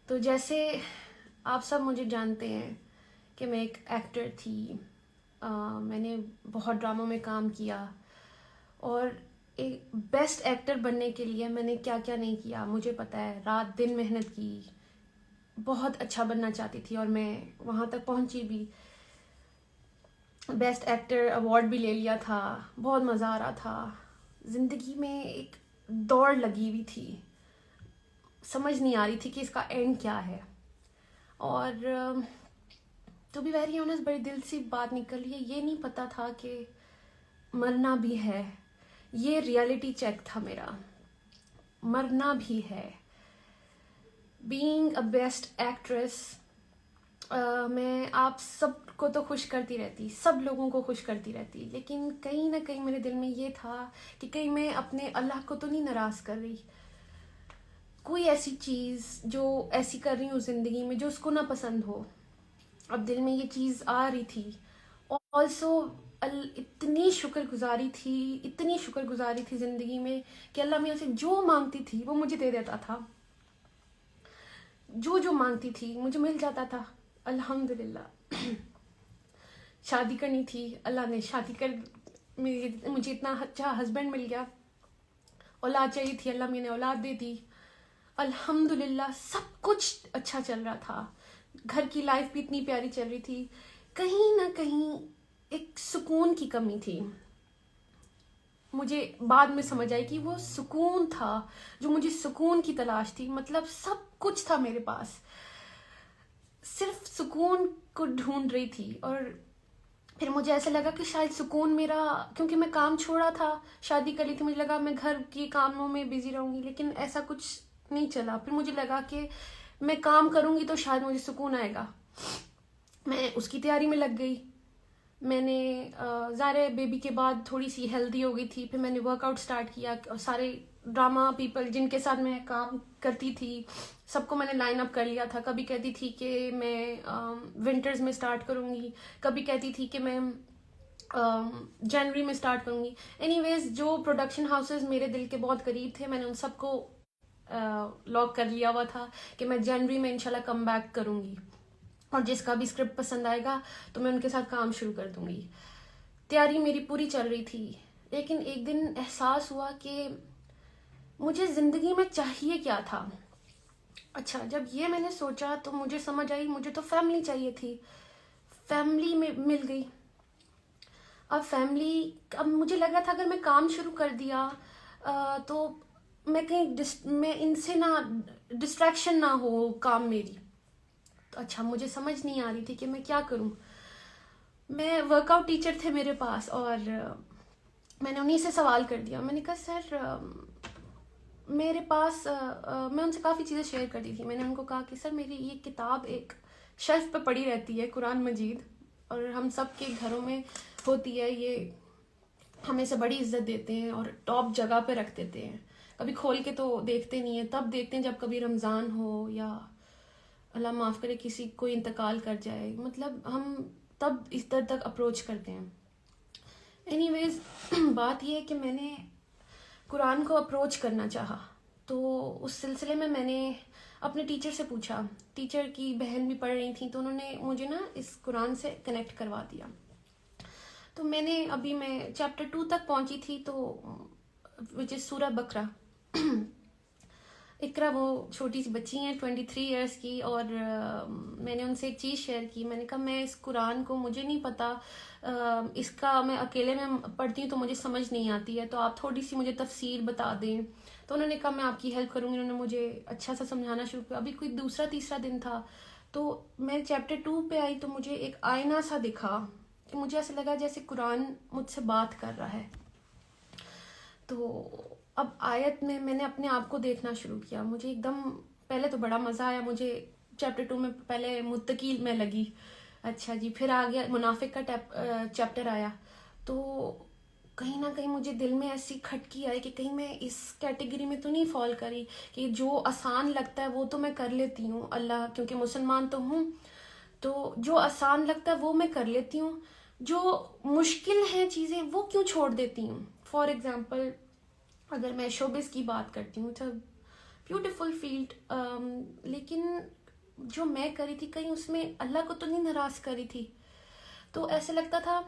تو جیسے آپ سب مجھے جانتے ہیں کہ میں ایک ایکٹر تھی. میں نے بہت ڈراموں میں کام کیا اور ایک بیسٹ ایکٹر بننے کے لیے میں نے کیا کیا نہیں کیا مجھے پتہ ہے. رات دن محنت کی, بہت اچھا بننا چاہتی تھی اور میں وہاں تک پہنچی بھی. بیسٹ ایکٹر ایوارڈ بھی لے لیا تھا. بہت مزہ آ رہا تھا. زندگی میں ایک دوڑ لگی ہوئی تھی, سمجھ نہیں آ رہی تھی کہ اس کا اینڈ کیا ہے. اور ٹو بی ویری آنیسٹ بڑی دل سی بات نکل رہی ہے, یہ نہیں پتہ تھا کہ مرنا بھی ہے. یہ ریئلٹی چیک تھا میرا, مرنا بھی ہے. بینگ اے بیسٹ ایکٹریس, میں آپ سب کو تو خوش کرتی رہتی, سب لوگوں کو خوش کرتی رہتی, لیکن کہیں نہ کہیں میرے دل میں یہ تھا کہ کہیں میں اپنے اللہ کو تو نہیں ناراض کر رہی. کوئی ایسی چیز جو ایسی کر رہی ہوں زندگی میں جو اس کو نہ پسند ہو. اب دل میں یہ چیز آ رہی تھی. آلسو اتنی شکر گزاری تھی زندگی میں کہ اللہ میاں سے جو مانگتی تھی وہ مجھے دے دیتا تھا. جو مانگتی تھی مجھے مل جاتا تھا. الحمدللہ. شادی کرنی تھی, اللہ نے شادی کر, مجھے اتنا اچھا ہسبینڈ مل گیا. اولاد چاہیے تھی, اللہ میاں نے اولاد دے دی. الحمدللہ سب کچھ اچھا چل رہا تھا. گھر کی لائف بھی اتنی پیاری چل رہی تھی. کہیں نہ کہیں ایک سکون کی کمی تھی. مجھے بعد میں سمجھ آئی کہ وہ سکون تھا جو مجھے سکون کی تلاش تھی. مطلب سب کچھ تھا میرے پاس, صرف سکون کو ڈھونڈ رہی تھی. اور پھر مجھے ایسا لگا کہ شاید سکون میرا, کیونکہ میں کام چھوڑا تھا, شادی کر لی تھی, مجھے لگا میں گھر کی کاموں میں بزی رہوں گی, لیکن ایسا کچھ نہیں چلا. پھر مجھے لگا کہ میں کام کروں گی تو شاید مجھے سکون آئے گا. میں اس کی تیاری میں لگ گئی. میں نے ظاہر بیبی کے بعد تھوڑی سی ہیلدی ہو گئی تھی. پھر میں نے ورک آؤٹ اسٹارٹ کیا. سارے ڈرامہ پیپل جن کے ساتھ میں کام کرتی تھی سب کو میں نے لائن اپ کر لیا تھا. کبھی کہتی تھی کہ میں ونٹرز میں اسٹارٹ کروں گی, کبھی کہتی تھی کہ میں جنوری میں اسٹارٹ کروں گی. اینی ویز جو پروڈکشن ہاؤسز میرے دل کے بہت قریب تھے میں نے ان سب کو لاک کر لیا ہوا تھا کہ میں جنوری میں انشاءاللہ کم بیک کروں گی, اور جس کا بھی اسکرپٹ پسند آئے گا تو میں ان کے ساتھ کام شروع کر دوں گی. تیاری میری پوری چل رہی تھی. لیکن ایک دن احساس ہوا کہ مجھے زندگی میں چاہیے کیا تھا. اچھا, جب یہ میں نے سوچا تو مجھے سمجھ آئی مجھے تو فیملی چاہیے تھی. فیملی میں مل گئی. اب مجھے لگ رہا تھا اگر میں کام شروع کر دیا تو میں کہیں میں ان سے نہ ڈسٹریکشن نہ ہو کام میری. تو اچھا, مجھے سمجھ نہیں آ رہی تھی کہ میں کیا کروں. میں ورک آؤٹ ٹیچر تھے میرے پاس, اور میں نے انہیں سے سوال کر دیا. میں نے کہا سر میرے پاس, میں ان سے کافی چیزیں شیئر کرتی تھی. میں نے ان کو کہا کہ سر میری یہ کتاب ایک شیلف پہ پڑی رہتی ہے, قرآن مجید, اور ہم سب کے گھروں میں ہوتی ہے, یہ ہمیں سے بڑی عزت دیتے ہیں اور ٹاپ جگہ پہ رکھ دیتے ہیں. کبھی کھول کے تو دیکھتے نہیں ہیں, تب دیکھتے ہیں جب کبھی رمضان ہو یا اللہ معاف کرے کسی کوئی انتقال کر جائے. مطلب ہم تب اس در تک اپروچ کرتے ہیں. اینی ویز بات یہ ہے کہ میں نے قرآن کو اپروچ کرنا چاہا. تو اس سلسلے میں نے اپنے ٹیچر سے پوچھا. ٹیچر کی بہن بھی پڑھ رہی تھیں تو انہوں نے مجھے نا اس قرآن سے کنیکٹ کروا دیا. تو میں چیپٹر 2 تک پہنچی تھی, تو وچ از سورہ بقرہ. اقرا وہ چھوٹی سی بچی ہیں 23 ایئرس کی, اور میں نے ان سے ایک چیز شیئر کی. میں نے کہا میں اس قرآن کو, مجھے نہیں پتا, اس کا میں اکیلے میں پڑھتی ہوں تو مجھے سمجھ نہیں آتی ہے, تو آپ تھوڑی سی مجھے تفسیر بتا دیں. تو انہوں نے کہا میں آپ کی ہیلپ کروں گی. انہوں نے مجھے اچھا سا سمجھانا شروع کیا. ابھی کوئی دوسرا تیسرا دن تھا تو میں چیپٹر 2 پہ آئی تو مجھے ایک آئینہ سا دکھا کہ مجھے ایسا لگا جیسے قرآن مجھ سے بات کر رہا ہے. تو اب آیت میں نے اپنے آپ کو دیکھنا شروع کیا. مجھے ایک دم پہلے تو بڑا مزہ آیا. مجھے چیپٹر 2 میں پہلے متقی میں لگی, اچھا جی, پھر آ گیا منافق کا چیپٹر آیا. تو کہیں نہ کہیں مجھے دل میں ایسی کھٹکی آئی کہ کہیں میں اس کیٹیگری میں تو نہیں فال کری کہ جو آسان لگتا ہے وہ تو میں کر لیتی ہوں, اللہ کیونکہ مسلمان تو ہوں, تو جو آسان لگتا ہے وہ میں کر لیتی ہوں, جو مشکل ہیں چیزیں وہ کیوں چھوڑ دیتی ہوں. فار ایگزامپل اگر میں شوبز کی بات کرتی ہوں, تو بیوٹیفل فیلڈ، لیکن جو میں کری تھی کہیں اس میں اللہ کو تو نہیں ناراض کری تھی. تو ایسے لگتا تھا